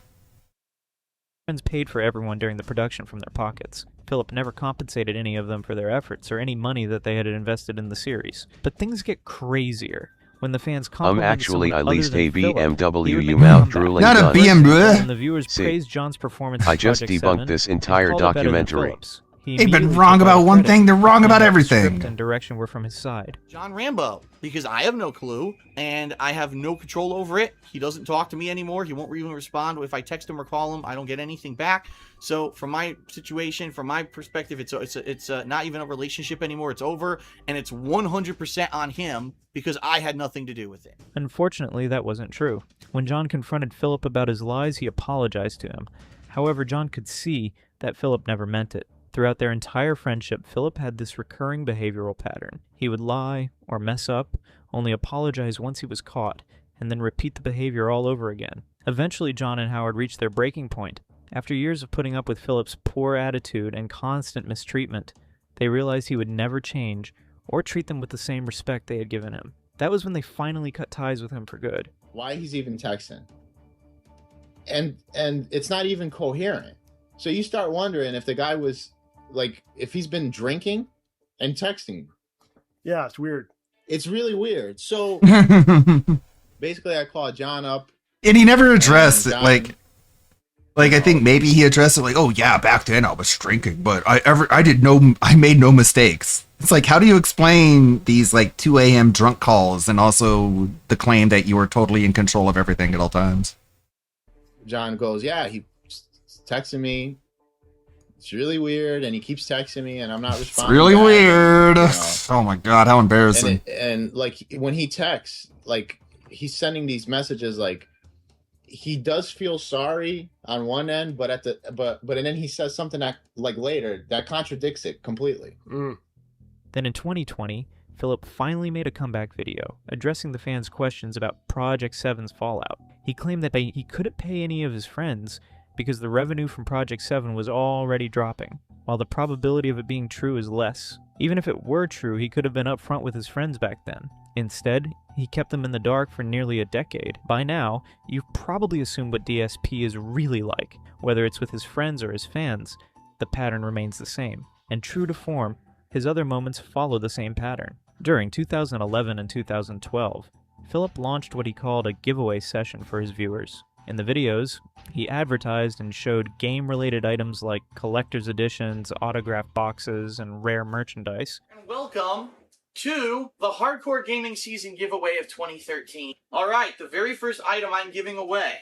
Friends paid for everyone during the production from their pockets. Philip never compensated any of them for their efforts or any money that they had invested in the series. But things get crazier. When the fans complimented Actually, someone I other leased than a Philip, BMW, he would you make a mouth comeback. drooling Not a gun. BMW. When the viewers See, praised John's performance I in just Project debunked 7, this he entire called it better than documentary. Philip's. He They've been immediately wrong took all about the one credit, thing, they're wrong and about that everything. Script and direction were from his side. John Rambo, because I have no clue and I have no control over it. He doesn't talk to me anymore. He won't even respond. If I text him or call him, I don't get anything back. So from my situation, from my perspective, it's not even a relationship anymore. It's over, and it's 100% on him because I had nothing to do with it. Unfortunately, that wasn't true. When John confronted Philip about his lies, he apologized to him. However, John could see that Philip never meant it. Throughout their entire friendship, Philip had this recurring behavioral pattern. He would lie or mess up, only apologize once he was caught, and then repeat the behavior all over again. Eventually, John and Howard reached their breaking point. After years of putting up with Philip's poor attitude and constant mistreatment, they realized he would never change or treat them with the same respect they had given him. That was when they finally cut ties with him for good. Why he's even texting. And it's not even coherent. So you start wondering if the guy was, like, if he's been drinking and texting. Yeah, it's weird. It's really weird. So basically I called John up. And he never addressed it, John, like I think maybe he addressed it like, oh yeah, back then I was drinking, but I made no mistakes. It's like, how do you explain these like 2 a.m. drunk calls and also the claim that you were totally in control of everything at all times? John goes, yeah, he's texting me. It's really weird, and he keeps texting me, and I'm not responding. It's really back, weird. And, you know, oh my god, how embarrassing! And like when he texts, like he's sending these messages, like he does feel sorry on one end, but and then he says something that like later that contradicts it completely. Then in 2020, Philip finally made a comeback video addressing the fans' questions about Project 7's fallout. He claimed that he couldn't pay any of his friends because the revenue from Project 7 was already dropping, while the probability of it being true is less. Even if it were true, he could have been upfront with his friends back then. Instead, he kept them in the dark for nearly a decade. By now, you've probably assumed what DSP is really like. Whether it's with his friends or his fans, the pattern remains the same. And true to form, his other moments follow the same pattern. During 2011 and 2012, Philip launched what he called a giveaway session for his viewers. In the videos, he advertised and showed game-related items like collector's editions, autograph boxes, and rare merchandise. And welcome to the Hardcore Gaming Season giveaway of 2013. Alright, the very first item I'm giving away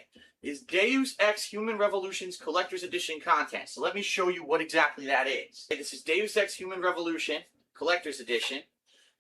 is Deus Ex Human Revolution's Collector's Edition content. So let me show you what exactly that is. This is Deus Ex Human Revolution Collector's Edition.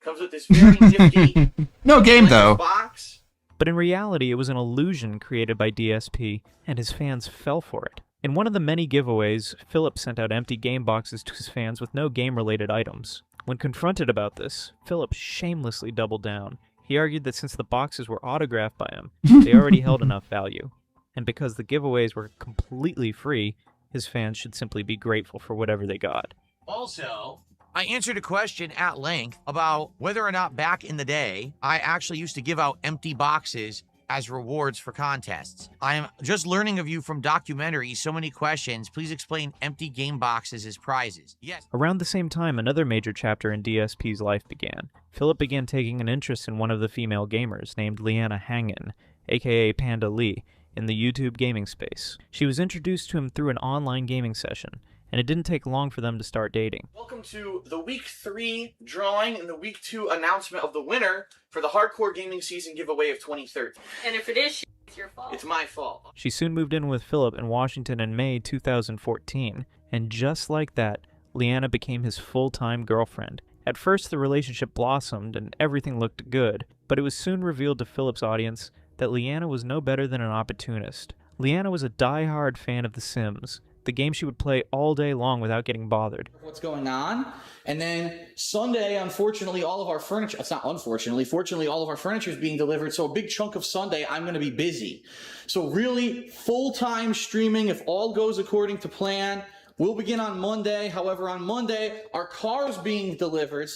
Comes with this very nifty no game though box. But in reality, it was an illusion created by DSP, and his fans fell for it. In one of the many giveaways, Philip sent out empty game boxes to his fans with no game-related items. When confronted about this, Philip shamelessly doubled down. He argued that since the boxes were autographed by him, they already held enough value. And because the giveaways were completely free, his fans should simply be grateful for whatever they got. Also, I answered a question at length about whether or not back in the day, I actually used to give out empty boxes as rewards for contests. I am just learning of you from documentaries, so many questions. Please explain empty game boxes as prizes. Yes. Around the same time, another major chapter in DSP's life began. Philip began taking an interest in one of the female gamers named Leanna Hangen, aka Panda Lee, in the YouTube gaming space. She was introduced to him through an online gaming session, and it didn't take long for them to start dating. Welcome to the Week 3 drawing and the Week 2 announcement of the winner for the Hardcore Gaming Season giveaway of 2013. And if it is, it's your fault. It's my fault. She soon moved in with Philip in Washington in May 2014, and just like that, Leanna became his full-time girlfriend. At first, the relationship blossomed and everything looked good, but it was soon revealed to Philip's audience that Leanna was no better than an opportunist. Leanna was a die-hard fan of The Sims, the game she would play all day long without getting bothered. What's going on? And then Sunday, unfortunately, all of our furniture, it's not unfortunately, fortunately, all of our furniture is being delivered. So a big chunk of Sunday, I'm going to be busy. So really full-time streaming, if all goes according to plan, we'll begin on Monday. However, on Monday, our car's being delivered.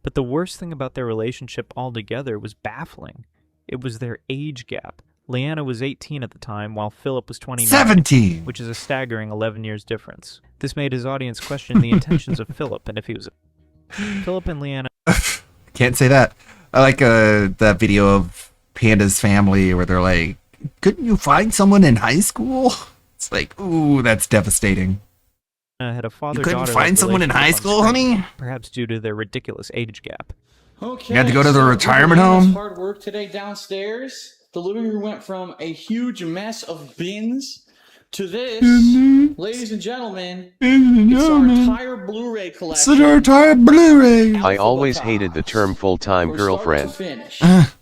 But the worst thing about their relationship altogether was baffling. It was their age gap. Leanna was 18 at the time, while Philip was 29. 17! Which is a staggering 11 years difference. This made his audience question the intentions of Philip, and if he was... Philip and Leanna... Can't say that. I like that video of Panda's family where they're like, couldn't you find someone in high school? It's like, ooh, that's devastating. Had a father-daughter... You couldn't find someone in high school, honey? Perhaps due to their ridiculous age gap. Okay, you had to go to the retirement home? Hard work today downstairs. The living room went from a huge mess of bins to this, ladies and gentlemen, it's our entire Blu-ray collection. It's our entire Blu-ray. I always hated the term full-time girlfriend.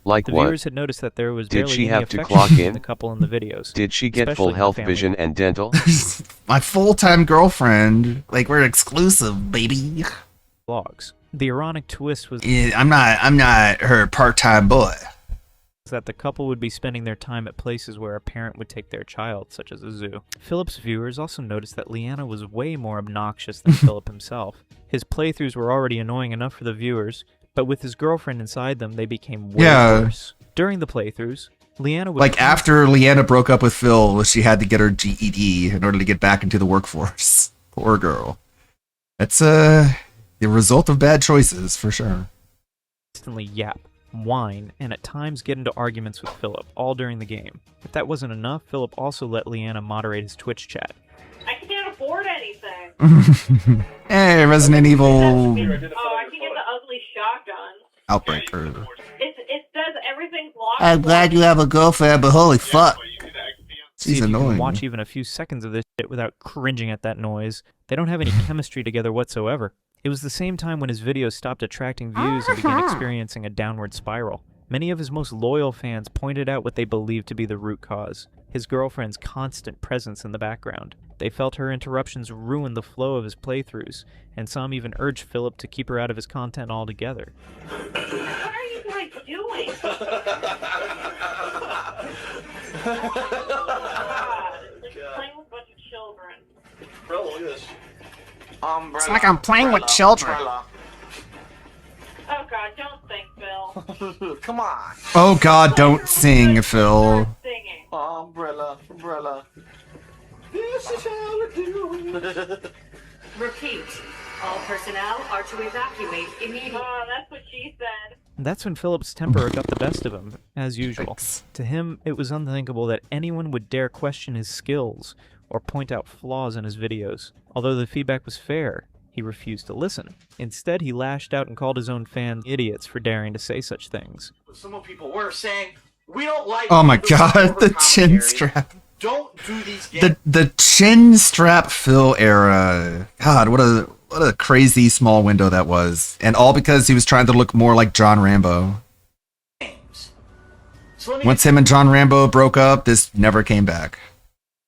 Like the what? viewers had noticed that there was Did barely she any have to affection clock between in? the couple in the videos. Did she get especially full the health, family. vision, and dental? My full-time girlfriend. Like, we're exclusive, baby. Vlogs. The ironic twist was... Yeah, I'm not her part-time boy. that the couple would be spending their time at places where a parent would take their child, such as a zoo. Philip's viewers also noticed that Leanna was way more obnoxious than Philip himself. His playthroughs were already annoying enough for the viewers, but with his girlfriend inside them, they became way worse. During the playthroughs, Leanna would... Like, after Leanna broke up with Phil, she had to get her GED in order to get back into the workforce. Poor girl. That's, the result of bad choices, for sure. Constantly yap, whine, and at times get into arguments with Philip, all during the game. If that wasn't enough, Philip also let Leanna moderate his Twitch chat. I can't afford anything. Hey, Resident Evil... Oh, I can get the ugly shotgun. Outbreaker. It says everything's locked. I'm glad you have a girlfriend, but holy fuck. See She's if you can annoying. watch even a few seconds of this shit without cringing at that noise. They don't have any chemistry together whatsoever. It was the same time when his videos stopped attracting views and began experiencing a downward spiral. Many of his most loyal fans pointed out what they believed to be the root cause: his girlfriend's constant presence in the background. They felt her interruptions ruined the flow of his playthroughs, and some even urged Philip to keep her out of his content altogether. What are you guys doing? Playing with a bunch of children. Bro, look at this. Umbrella, It's like I'm playing with children. Oh god, don't think, Phil. Come on. Oh god, don't sing, Phil. Singing. Umbrella. This is how we do it. Repeat. All personnel are to evacuate immediately. Oh, that's what she said. That's when Philip's temper got the best of him, as usual. Thanks. To him, it was unthinkable that anyone would dare question his skills or point out flaws in his videos. Although the feedback was fair, he refused to listen. Instead, he lashed out and called his own fans idiots for daring to say such things. Some people were saying, we don't like... Oh my people god, over the chin commentary. strap. Don't do these games. The chin strap Phil era. God, what a crazy small window that was. And all because he was trying to look more like John Rambo. So let me Once him and John Rambo broke up, this never came back.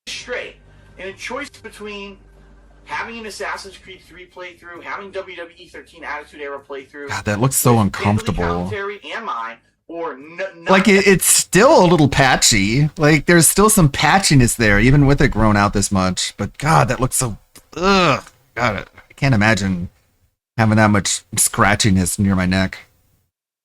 get straight. In a choice between having an Assassin's Creed 3 playthrough, having WWE 13 Attitude Era playthrough... God, that looks so with uncomfortable. commentary and mine, or Like, it's still a little patchy. Like, there's still some patchiness there, even with it grown out this much. But God, that looks so... Ugh. God, I can't imagine having that much scratchiness near my neck.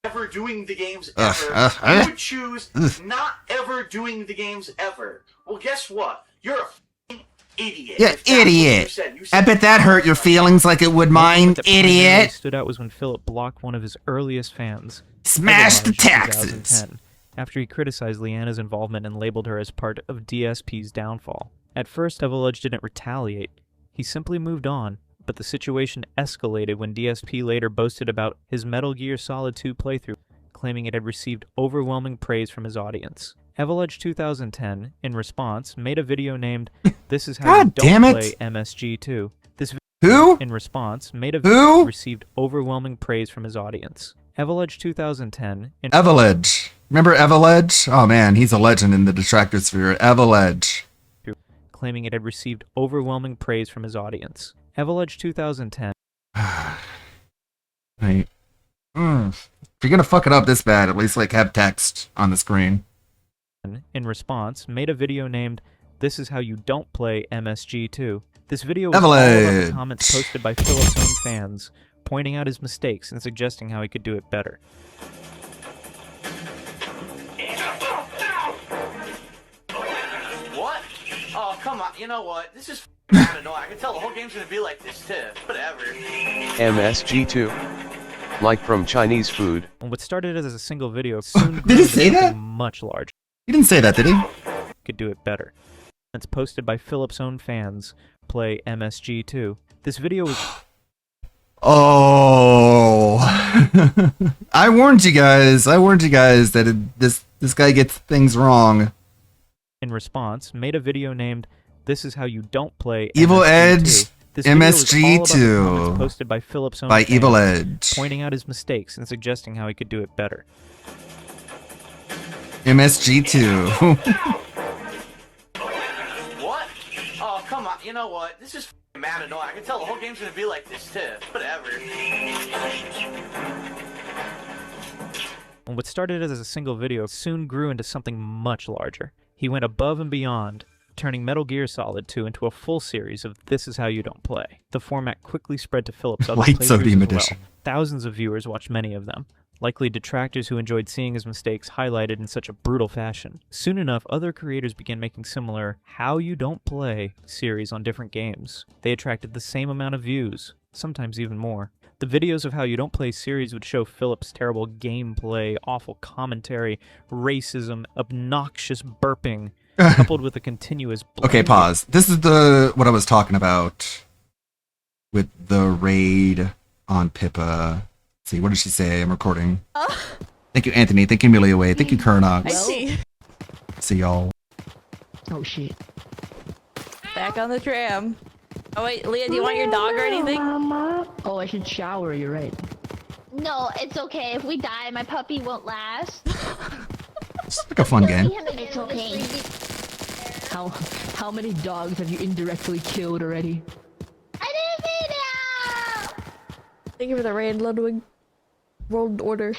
Ever doing the games ever. I would choose not ever doing the games ever. Well, guess what? You're a f***ing idiot. Yeah, If that's what idiot. You said. You I said bet that hurt your feelings like it would mine, What primarily idiot. stood out was when Philip blocked one of his earliest fans. Smash the Evelage in taxes. 2010, after he criticized Leanna's involvement and labeled her as part of DSP's downfall. At first, Evelage didn't retaliate. He simply moved on, but the situation escalated when DSP later boasted about his Metal Gear Solid 2 playthrough, claiming it had received overwhelming praise from his audience. Evelage 2010, in response, made a video named "This is how you God damn don't it. play MSG2." This Who? in response, made a Who? received overwhelming praise from his audience. Evelage 2010... Evelage. Remember Evelage? Oh man, he's a legend in the detractor sphere. Evelage. claiming it had received overwhelming praise from his audience. Evelage 2010... Right. If you're gonna fuck it up this bad, at least like have text on the screen. in response, made a video named "This is how you don't play MSG2." This video was all about the comments posted by Philip's own fans, pointing out his mistakes and suggesting how he could do it better. What? Oh, come on. You know what? This is f***ing annoying. I can tell the whole game's gonna be like this, too. Whatever. MSG2. Like from Chinese food. And what started as a single video soon Did grew he into say that? something much larger. He didn't say that, did he? Could do it better. It's posted by Philip's own fans. Play MSG2. This video was... Oh, I warned you guys. That this guy gets things wrong. In response, made a video named "This is how you don't play Evil MSG2." Edge This video was all about the MSG2 comments posted by Philip's own by fans, Evil Edge. pointing out his mistakes and suggesting how he could do it better. MSG2. What? Oh, come on. You know what? This is f***ing mad annoying. I can tell the whole game's gonna be like this, too. Whatever. And what started as a single video soon grew into something much larger. He went above and beyond, turning Metal Gear Solid 2 into a full series of This Is How You Don't Play. The format quickly spread to Philip's other Light playthroughs sodium as well. edition. Thousands of viewers watched many of them, likely detractors who enjoyed seeing his mistakes highlighted in such a brutal fashion. Soon enough, other creators began making similar How You Don't Play series on different games. They attracted the same amount of views, sometimes even more. The videos of How You Don't Play series would show Philip's terrible gameplay, awful commentary, racism, obnoxious burping, coupled with a continuous Okay, pause. This is what I was talking about with the raid on Pippa. Let's see, what did she say? I'm recording. Thank you, Anthony. Thank you, Amelia Way. Thank you, Kernox. I see. See y'all. Oh shit. Back on the tram. Oh wait, Leah, do you want your dog or anything? Oh, I should shower, you're right. No, it's okay. If we die, my puppy won't last. It's like a fun game. It's okay. How many dogs have you indirectly killed already? I didn't mean it! Thank you for the raid, Ludwig. World Order.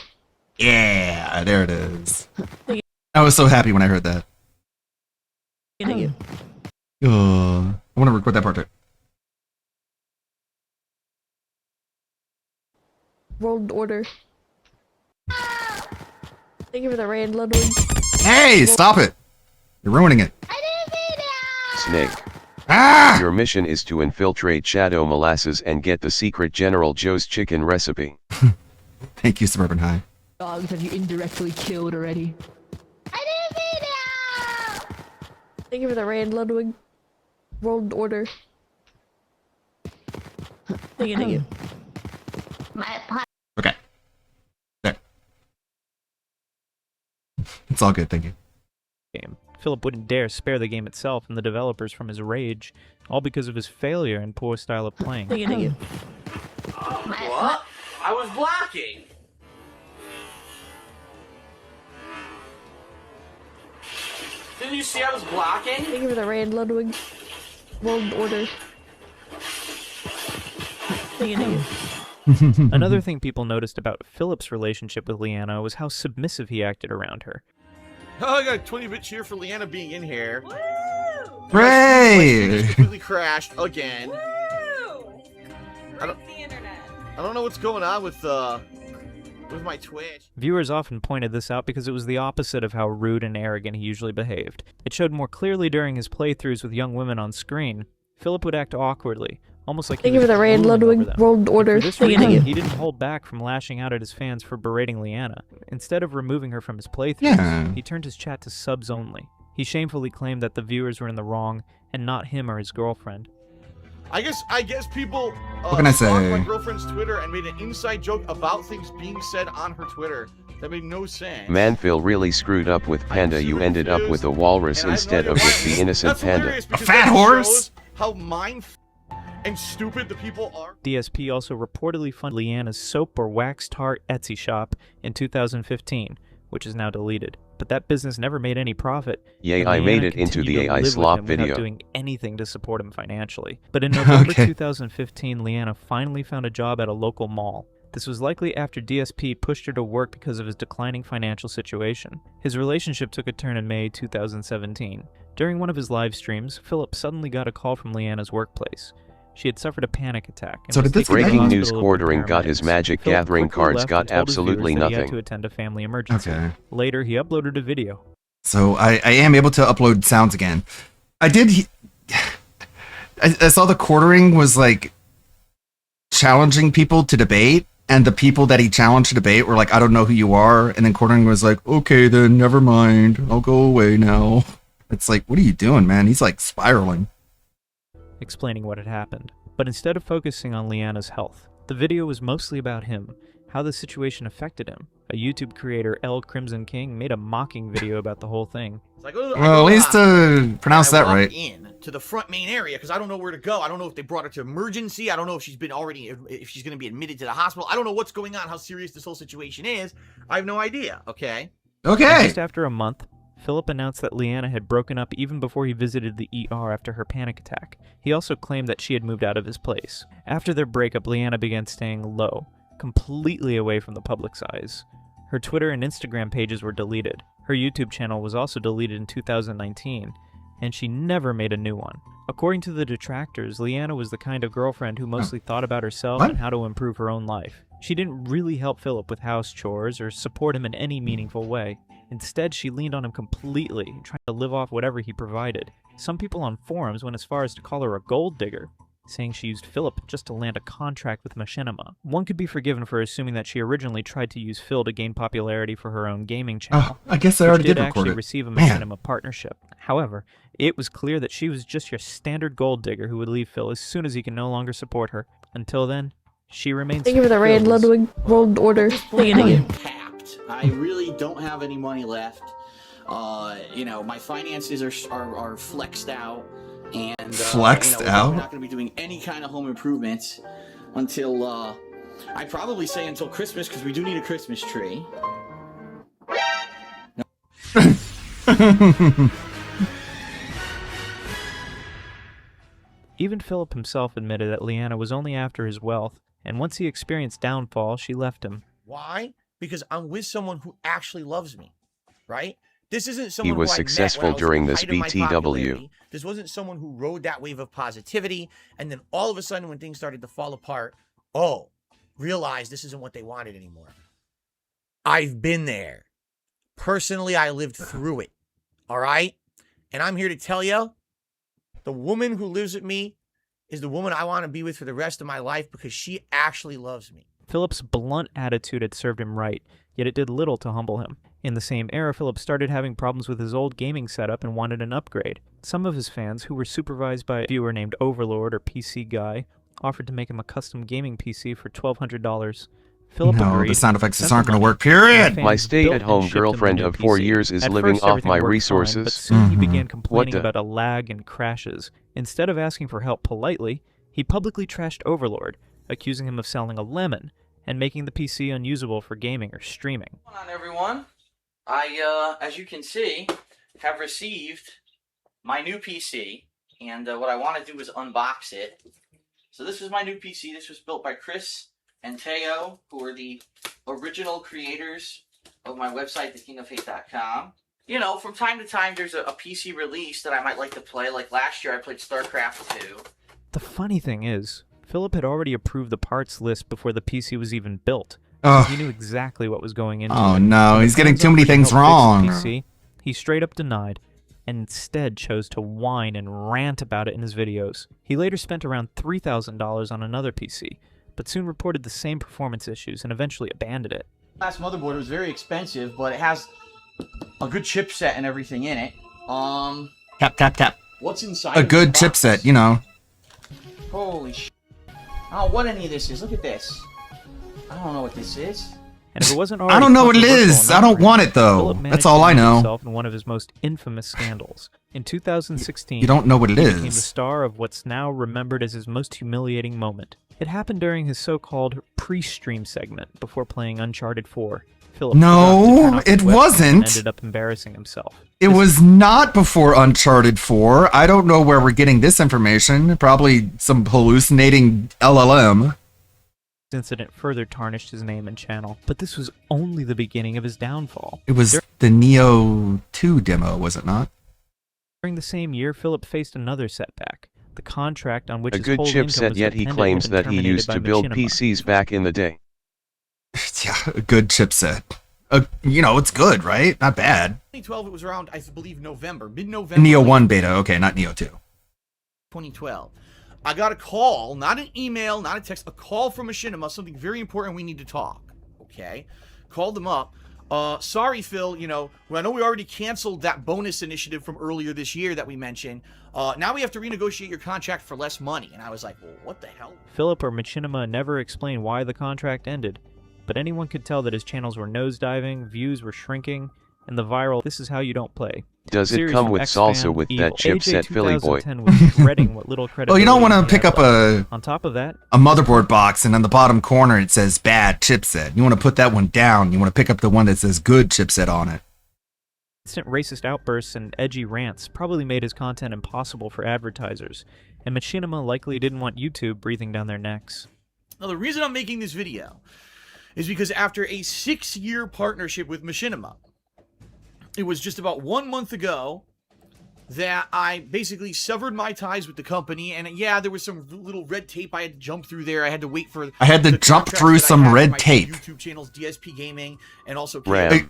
Yeah, there it is. I was so happy when I heard that. Thank you. I want to record that part too. World Order. Thank you for the raid, Ludwig. Hey, stop it! You're ruining it. Snake. Ah! Your mission is to infiltrate Shadow Molasses and get the secret General Joe's chicken recipe. Thank you, Suburban High. Dogs have you indirectly killed already? I didn't mean it! Thank you for the raid, Ludwig. World Order. Thank you. My puppy. Okay. There. It's all good, thank you. Game. Philip wouldn't dare spare the game itself and the developers from his rage, all because of his failure and poor style of playing. Thank you. What? I was blocking. Didn't you see I was blocking? Thank you for the raid, Ludwig. World Order. Thank you. Another thing people noticed about Philip's relationship with Leanna was how submissive he acted around her. Oh, I got a 20-bit cheer for Leanna being in here. Hooray! Completely crashed again. I don't know what's going on with my Twitch. Viewers often pointed this out because it was the opposite of how rude and arrogant he usually behaved. It showed more clearly during his playthroughs with young women on screen. Philip would act awkwardly, almost like Thank you for the raid, Ludwig. World Order. For this reason, he didn't hold back from lashing out at his fans for berating Leanna. Instead of removing her from his playthroughs, he turned his chat to subs only. He shamefully claimed that the viewers were in the wrong and not him or his girlfriend. I guess people what can I say? on my girlfriend's Twitter and made an inside joke about things being said on her Twitter. That made no sense. Manphil really screwed up with Panda. You ended up with a walrus instead of with the innocent panda. A fat horse? How and stupid the people are. DSP also reportedly funded Leanna's soap or wax tart Etsy shop in 2015, which is now deleted. But that business never made any profit. Yay, and I made Leanna it into continued the to AI live with slop him without video. doing anything to support him financially. But in November 2015, Leanna finally found a job at a local mall. This was likely after DSP pushed her to work because of his declining financial situation. His relationship took a turn in May 2017. During one of his live streams, Philip suddenly got a call from Leanna's workplace. She had suffered a panic attack. And So was did this taken to the Breaking news: hospital with Quartering got his paramedics. Magic Philip Gathering quickly cards, left got and told his viewers absolutely that he had nothing. to attend a family emergency. Okay. Later, he uploaded a video. So I am able to upload sounds again. I did. I saw the quartering was like challenging people to debate, and the people that he challenged to debate were like, "I don't know who you are," and then quartering was like, "Okay, then never mind. I'll go away now." It's like, what are you doing, man? He's like spiraling. Explaining what had happened. But instead of focusing on Leanna's health, the video was mostly about him, how the situation affected him. A YouTube creator, L Crimson King, made a mocking video about the whole thing. It's like, oh, Well, at least pronounce that right. In to the front main area because I don't know where to go. I don't know if they brought her to emergency. I don't know if she's been already, if she's going to be admitted to the hospital. I don't know what's going on, how serious this whole situation is. I have no idea. Okay. And just after a month, Philip announced that Leanna had broken up even before he visited the ER after her panic attack. He also claimed that she had moved out of his place. After their breakup, Leanna began staying low, completely away from the public's eyes. Her Twitter and Instagram pages were deleted. Her YouTube channel was also deleted in 2019, and she never made a new one. According to the detractors, Leanna was the kind of girlfriend who mostly thought about herself and how to improve her own life. She didn't really help Philip with house chores or support him in any meaningful way. Instead, she leaned on him completely, trying to live off whatever he provided. Some people on forums went as far as to call her a gold digger, saying she used Philip just to land a contract with Machinima. One could be forgiven for assuming that she originally tried to use Phil to gain popularity for her own gaming channel. I guess I already did record actually it. receive a Man. Machinima partnership. However, it was clear that she was just your standard gold digger who would leave Phil as soon as he could no longer support her. Until then, she remains Thank you for the raid, Phil's. Ludwig. World Order. Thank you. Capped. I really don't have any money left. You know, my finances are flexed out, and Flexed out? We're not going to be doing any kind of home improvements until I'd probably say until Christmas, because we do need a Christmas tree. Even Philip himself admitted that Leanna was only after his wealth, and once he experienced downfall, she left him. Why? Because I'm with someone who actually loves me, right? This isn't someone He was who I successful met when I was during at the this height of my BTW. popularity. This wasn't someone who rode that wave of positivity, and then all of a sudden when things started to fall apart, realized this isn't what they wanted anymore. I've been there. Personally, I lived through it, all right? And I'm here to tell you, the woman who lives with me is the woman I want to be with for the rest of my life because she actually loves me. Philip's blunt attitude had served him right, yet it did little to humble him. In the same era, Philip started having problems with his old gaming setup and wanted an upgrade. Some of his fans, who were supervised by a viewer named Overlord or PC Guy, offered to make him a custom gaming PC for $1,200. Philip No, agreed. the sound effects sent aren't the going to money, work, period! and My fans built and stay-at-home shipped him the girlfriend new of 4 PC. years is At living first, off everything my worked fine, resources. but soon he began What complaining the? about a lag and crashes. Instead of asking for help politely, he publicly trashed Overlord, accusing him of selling a lemon and making the PC unusable for gaming or streaming. What's going on, everyone? I, as you can see, have received my new PC, and what I want to do is unbox it. So this is my new PC. This was built by Chris and Teo, who are the original creators of my website, thekingofhate.com. You know, from time to time, there's a PC release that I might like to play. Like last year, I played StarCraft 2. The funny thing is, Philip had already approved the parts list before the PC was even built. Ugh. So he knew exactly what was going into Oh it. no, When he's the getting fans too many offered to things help fix the wrong. PC, he straight up denied, and instead chose to whine and rant about it in his videos. He later spent around $3,000 on another PC, but soon reported the same performance issues and eventually abandoned it. Last motherboard was very expensive, but it has a good chipset and everything in it. Tap, tap, tap. What's inside A of good this box? chipset, you know. Holy sh! I don't know what any of this is. Look at this. I don't know what this is. And if it wasn't I already don't know what it controversial is. enough I don't for him, want it, though. Philip managed That's all to I lose know. himself in one of his most infamous scandals. In 2016, You don't know what it he became the is. star of what's now remembered as his most humiliating moment. It happened during his so-called pre-stream segment before playing Uncharted 4. Philip No, forgot to turn off his it webcam wasn't. and ended up embarrassing himself. It was not before Uncharted 4. I don't know where we're getting this information. Probably some hallucinating LLM. This incident further tarnished his name and channel, but this was only the beginning of his downfall. It was the Neo 2 demo, was it not? During the same year, Philip faced another setback. The contract on which A his good whole income chipset, was yet he dependent claims had been that he terminated used by to build Machinima. PCs back in the day. Yeah, a good chipset. You know, it's good, right? Not bad. 2012, it was around, I believe, November, mid-November. Neo 1 beta, okay, not Neo 2. 2012. I got a call, not an email, not a text, a call from Machinima, something very important, we need to talk. Okay? Called them up. Sorry, Phil, you know, I know we already canceled that bonus initiative from earlier this year that we mentioned. Now we have to renegotiate your contract for less money. And I was like, well, what the hell? Philip or Machinima never explained why the contract ended, but anyone could tell that his channels were nosediving, views were shrinking, and the viral "this is how you don't play" Does it series come from with X-Fan salsa with Evil. that chipset, AJ Philly boy? 2010 was dreading what little credit. Oh, you don't want to pick up a On top of that, motherboard box and on the bottom corner it says bad chipset. You want to put that one down. You want to pick up the one that says good chipset on it. instant racist outbursts and edgy rants probably made his content impossible for advertisers, and Machinima likely didn't want YouTube breathing down their necks. Now, the reason I'm making this video is because after a 6-year partnership with Machinima, it was just about 1 month ago that I basically severed my ties with the company. And yeah, there was some little red tape I had to jump through there. I had to wait for I had to the jump contracts through that I some had for red my tape. YouTube channels, DSP Gaming, and also Ram.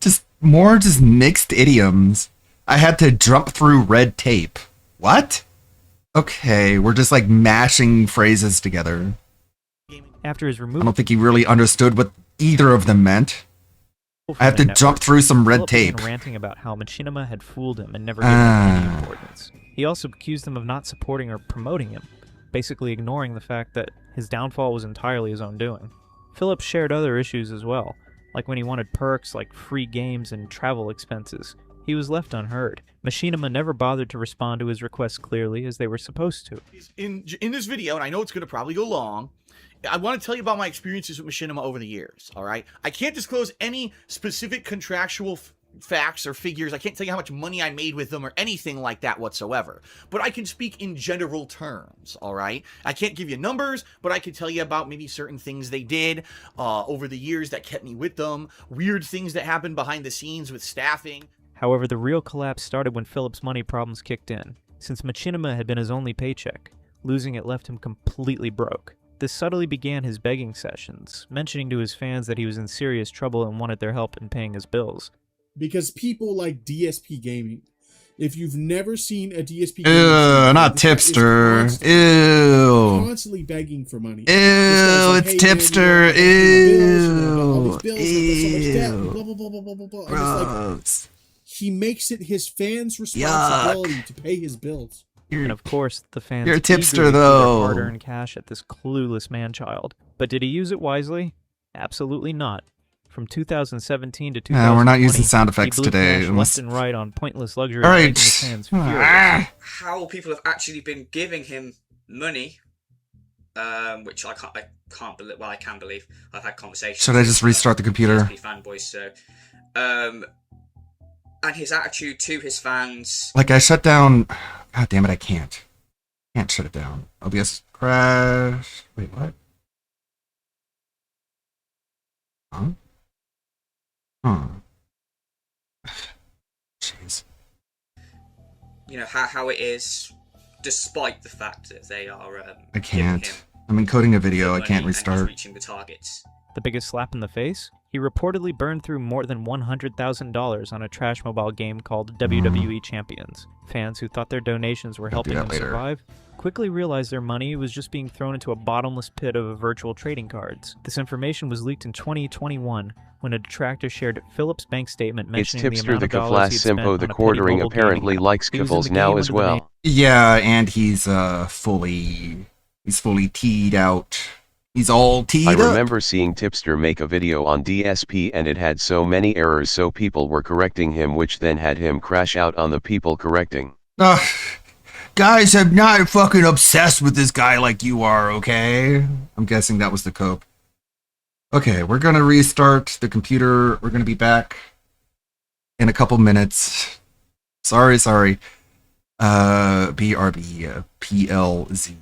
Just more just mixed idioms. I had to jump through red tape. What? Okay, we're just like mashing phrases together. After his I removal, don't think he really understood what either of them meant. I have to jump through some red Philip began tape. ranting about how Machinima had fooled him and never given him any importance. He also accused him of not supporting or promoting him, basically ignoring the fact that his downfall was entirely his own doing. Philip shared other issues as well, like when he wanted perks like free games and travel expenses. He was left unheard. Machinima never bothered to respond to his requests clearly, as they were supposed to. In this video, and I know it's going to probably go long, I want to tell you about my experiences with Machinima over the years, all right? I can't disclose any specific contractual facts or figures. I can't tell you how much money I made with them or anything like that whatsoever. But I can speak in general terms, all right? I can't give you numbers, but I can tell you about maybe certain things they did over the years that kept me with them, weird things that happened behind the scenes with staffing. However, the real collapse started when Philip's money problems kicked in. Since Machinima had been his only paycheck, losing it left him completely broke. This subtly began his begging sessions, mentioning to his fans that he was in serious trouble and wanted their help in paying his bills. Because people like DSP Gaming. If you've never seen a DSP Gaming, not Tipster. Ew. Constantly begging for money. Ew, it's Tipster. Ew. Gross. He makes it his fans' responsibility to pay his bills. And of course, the fans You're a tipster, eagerly threw though. their hard-earned cash at this clueless man-child. But did he use it wisely? Absolutely not. From 2017 to 2020, we're not using sound effects he blew today. cash Unless... left and right on pointless luxury, All right. making his fans furious. How people have actually been giving him money, which I can't believe. Well, I can believe. I've had conversations. Should I just restart the computer? DSP fanboys, so, and his attitude to his fans. Like I shut down. God damn it! I can't. Can't shut it down. OBS crash. Wait, what? Huh? Huh. Jeez. You know how it is, despite the fact that they are. I can't. I'm encoding a video. I can't restart. Reaching the targets. The biggest slap in the face? He reportedly burned through more than $100,000 on a trash mobile game called WWE Champions. Fans who thought their donations were helping him survive quickly realized their money was just being thrown into a bottomless pit of virtual trading cards. This information was leaked in 2021 when a detractor shared Philip's bank statement mentioning the amount of dollars he'd spent on the a quartering petty mobile apparently gaming likes app. He was in Kibbles the now game as under the name- well. Yeah, and he's fully teed out. He's all teed I up. remember seeing Tipster make a video on DSP and it had so many errors, so people were correcting him, which then had him crash out on the people correcting. Guys, I'm not fucking obsessed with this guy like you are, okay? I'm guessing that was the cope. Okay, we're gonna restart the computer. We're gonna be back in a couple minutes. Sorry. BRB, PLZ.